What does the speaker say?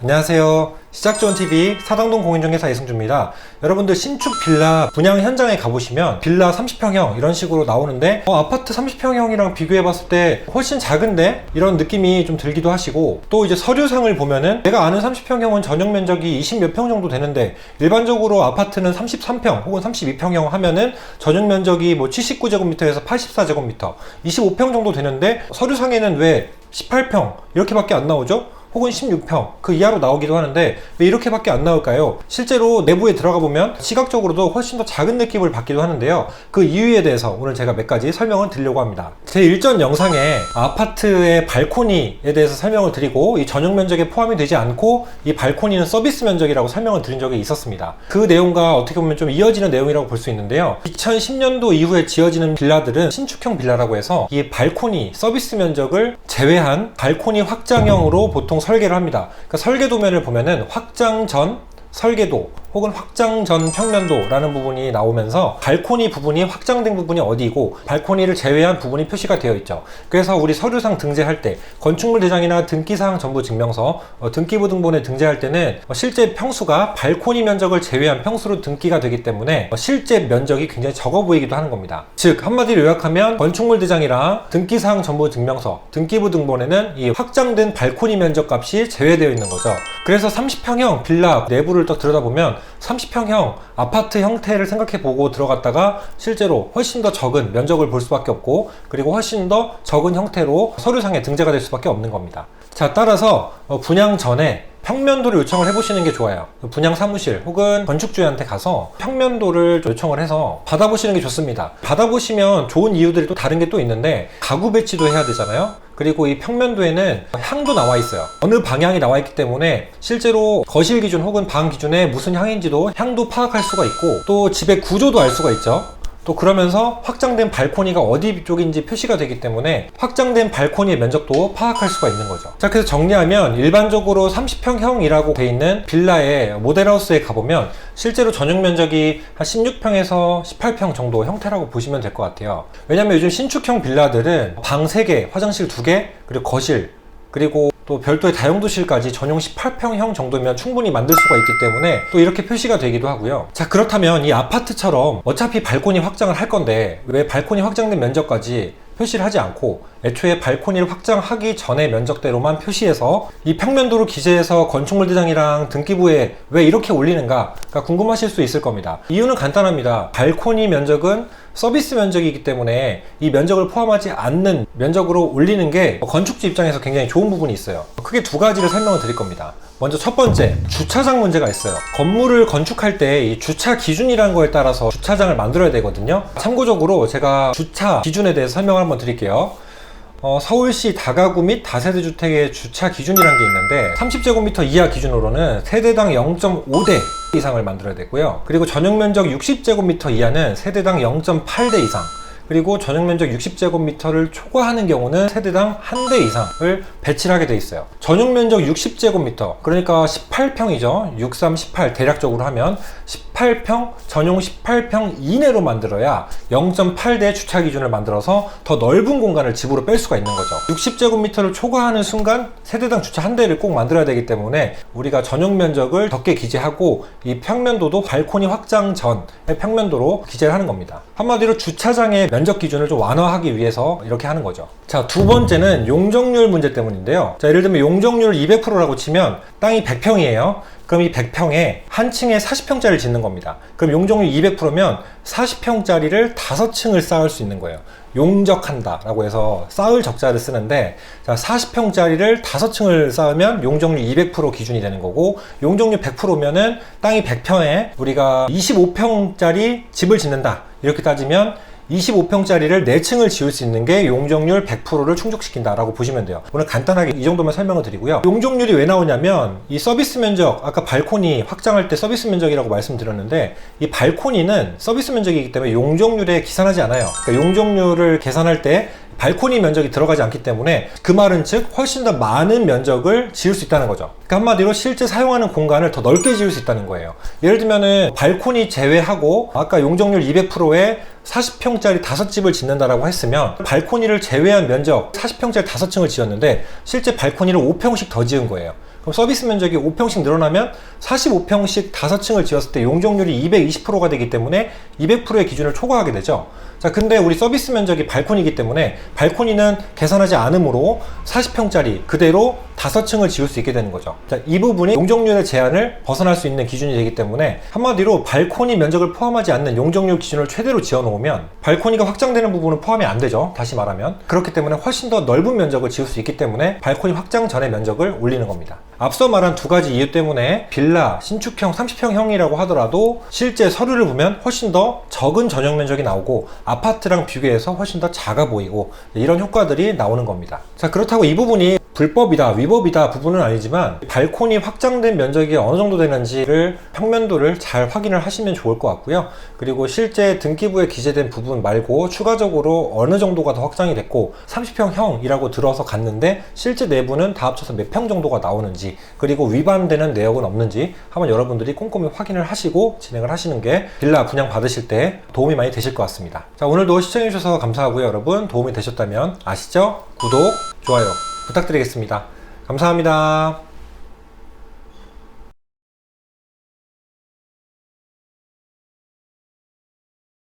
안녕하세요. 시작좋은TV 사당동 공인중개사 이승주입니다. 여러분들 신축 빌라 분양 현장에 가보시면 빌라 30평형 이런 식으로 나오는데 아파트 30평형이랑 비교해봤을 때 훨씬 작은데? 이런 느낌이 좀 들기도 하시고, 또 이제 서류상을 보면은 내가 아는 30평형은 전용 면적이 20 몇 평 정도 되는데 일반적으로 아파트는 33평 혹은 32평형 하면은 전용 면적이 뭐 79제곱미터에서 84제곱미터 25평 정도 되는데 서류상에는 왜 18평 이렇게밖에 안 나오죠? 혹은 16평 그 이하로 나오기도 하는데 왜 이렇게밖에 안 나올까요? 실제로 내부에 들어가 보면 시각적으로도 훨씬 더 작은 느낌을 받기도 하는데요. 그 이유에 대해서 오늘 제가 몇 가지 설명을 드리려고 합니다. 제 일전 영상에 아파트의 발코니에 대해서 설명을 드리고 이 전용 면적에 포함이 되지 않고 이 발코니는 서비스 면적이라고 설명을 드린 적이 있었습니다. 그 내용과 어떻게 보면 좀 이어지는 내용이라고 볼 수 있는데요. 2010년도 이후에 지어지는 빌라들은 신축형 빌라라고 해서 이 발코니 서비스 면적을 제외한 발코니 확장형으로 보통 설계를 합니다. 그러니까 설계도면을 보면은 확장 전 설계도 혹은 확장 전 평면도라는 부분이 나오면서 발코니 부분이 확장된 부분이 어디고 발코니를 제외한 부분이 표시가 되어 있죠. 그래서 우리 서류상 등재할 때 건축물 대장이나 등기사항 전부 증명서 등기부 등본에 등재할 때는 실제 평수가 발코니 면적을 제외한 평수로 등기가 되기 때문에 실제 면적이 굉장히 적어 보이기도 하는 겁니다. 즉 한마디로 요약하면 건축물 대장이랑 등기사항 전부 증명서 등기부 등본에는 이 확장된 발코니 면적 값이 제외되어 있는 거죠. 그래서 30평형 빌라 내부를 또 들여다보면 30평형 아파트 형태를 생각해보고 들어갔다가 실제로 훨씬 더 적은 면적을 볼 수밖에 없고, 그리고 훨씬 더 적은 형태로 서류상에 등재가 될 수밖에 없는 겁니다. 자, 따라서 분양 전에 평면도를 요청을 해보시는 게 좋아요. 분양 사무실 혹은 건축주한테 가서 평면도를 요청을 해서 받아보시는 게 좋습니다. 받아보시면 좋은 이유들이 또 다른 게 또 있는데 가구 배치도 해야 되잖아요. 그리고 이 평면도에는 향도 나와 있어요. 어느 방향이 나와 있기 때문에 실제로 거실 기준 혹은 방 기준에 무슨 향인지도 향도 파악할 수가 있고, 또 집의 구조도 알 수가 있죠. 또 그러면서 확장된 발코니가 어디 쪽인지 표시가 되기 때문에 확장된 발코니의 면적도 파악할 수가 있는 거죠. 자, 그래서 정리하면 일반적으로 30평형이라고 돼 있는 빌라의 모델하우스에 가보면 실제로 전용 면적이 한 16평에서 18평 정도 형태라고 보시면 될 것 같아요. 왜냐면 요즘 신축형 빌라들은 방 3개, 화장실 2개, 그리고 거실, 그리고 또 별도의 다용도실까지 전용 18평형 정도면 충분히 만들 수가 있기 때문에 또 이렇게 표시가 되기도 하고요. 자, 그렇다면 이 아파트처럼 어차피 발코니 확장을 할 건데 왜 발코니 확장된 면적까지 표시를 하지 않고 애초에 발코니를 확장하기 전에 면적대로만 표시해서 이 평면도로 기재해서 건축물 대장이랑 등기부에 왜 이렇게 올리는가가 궁금하실 수 있을 겁니다. 이유는 간단합니다. 발코니 면적은 서비스 면적이기 때문에 이 면적을 포함하지 않는 면적으로 올리는 게 건축주 입장에서 굉장히 좋은 부분이 있어요. 크게 두 가지를 설명을 드릴 겁니다. 먼저 첫 번째, 주차장 문제가 있어요. 건물을 건축할 때 이 주차 기준이라는 거에 따라서 주차장을 만들어야 되거든요. 참고적으로 제가 주차 기준에 대해서 설명을 한번 드릴게요. 서울시 다가구 및 다세대 주택의 주차 기준이라는 게 있는데 30제곱미터 이하 기준으로는 세대당 0.5대 이상을 만들어야 되고요. 그리고 전용 면적 60제곱미터 이하는 세대당 0.8대 이상, 그리고 전용 면적 60제곱미터를 초과하는 경우는 세대당 1대 이상을 배치를 하게 돼 있어요. 전용 면적 60제곱미터, 그러니까 18평이죠. 63, 18 대략적으로 하면 18평, 전용 18평 이내로 만들어야 0.8대 주차 기준을 만들어서 더 넓은 공간을 집으로 뺄 수가 있는 거죠. 60제곱미터를 초과하는 순간 세대당 주차 1대를 꼭 만들어야 되기 때문에 우리가 전용 면적을 적게 기재하고 이 평면도도 발코니 확장 전의 평면도로 기재를 하는 겁니다. 한마디로 주차장의 면적 기준을 좀 완화하기 위해서 이렇게 하는 거죠. 자, 두 번째는 용적률 문제 때문인데요. 자, 예를 들면 용적률 200%라고 치면 땅이 100평이에요. 그럼 이 100평에 한 층에 40평짜리를 짓는 겁니다. 그럼 용적률 200%면 40평짜리를 5층을 쌓을 수 있는 거예요. 용적한다 라고 해서 쌓을 적자를 쓰는데, 자, 40평짜리를 5층을 쌓으면 용적률 200% 기준이 되는 거고, 용적률 100%면은 땅이 100평에 우리가 25평짜리 집을 짓는다 이렇게 따지면 25평짜리를 4층을 지을 수 있는 게 용적률 100%를 충족시킨다 라고 보시면 돼요. 오늘 간단하게 이 정도만 설명을 드리고요. 용적률이 왜 나오냐면 이 서비스 면적, 아까 발코니 확장할 때 서비스 면적이라고 말씀드렸는데 이 발코니는 서비스 면적이기 때문에 용적률에 계산하지 않아요. 그러니까 용적률을 계산할 때 발코니 면적이 들어가지 않기 때문에 그 말은 즉 훨씬 더 많은 면적을 지을 수 있다는 거죠. 그러니까 한마디로 실제 사용하는 공간을 더 넓게 지을 수 있다는 거예요. 예를 들면은 발코니 제외하고 아까 용적률 200%에 40평짜리 5집을 짓는다라고 했으면 발코니를 제외한 면적 40평짜리 5층을 지었는데 실제 발코니를 5평씩 더 지은 거예요. 그럼 서비스 면적이 5평씩 늘어나면 45평씩 5층을 지었을 때 용적률이 220%가 되기 때문에 200%의 기준을 초과하게 되죠. 자, 근데 우리 서비스 면적이 발코니이기 때문에 발코니는 계산하지 않으므로 40평짜리 그대로 5층을 지을 수 있게 되는 거죠. 자, 이 부분이 용적률의 제한을 벗어날 수 있는 기준이 되기 때문에 한마디로 발코니 면적을 포함하지 않는 용적률 기준을 최대로 지어 놓으면 발코니가 확장되는 부분은 포함이 안 되죠. 다시 말하면. 그렇기 때문에 훨씬 더 넓은 면적을 지을 수 있기 때문에 발코니 확장 전의 면적을 올리는 겁니다. 앞서 말한 두 가지 이유 때문에 빌라, 신축형, 30평형이라고 하더라도 실제 서류를 보면 훨씬 더 적은 전용 면적이 나오고 아파트랑 비교해서 훨씬 더 작아 보이고 이런 효과들이 나오는 겁니다. 자, 그렇다고 이 부분이 불법이다, 위법이다 부분은 아니지만 발코니 확장된 면적이 어느 정도 되는지를 평면도를 잘 확인을 하시면 좋을 것 같고요. 그리고 실제 등기부에 기재된 부분 말고 추가적으로 어느 정도가 더 확장이 됐고 30평형이라고 들어서 갔는데 실제 내부는 다 합쳐서 몇 평 정도가 나오는지, 그리고 위반되는 내역은 없는지 한번 여러분들이 꼼꼼히 확인을 하시고 진행을 하시는 게 빌라 분양 받으실 때 도움이 많이 되실 것 같습니다. 자, 오늘도 시청해 주셔서 감사하고요. 여러분 도움이 되셨다면 아시죠? 구독, 좋아요 부탁드리겠습니다. 감사합니다.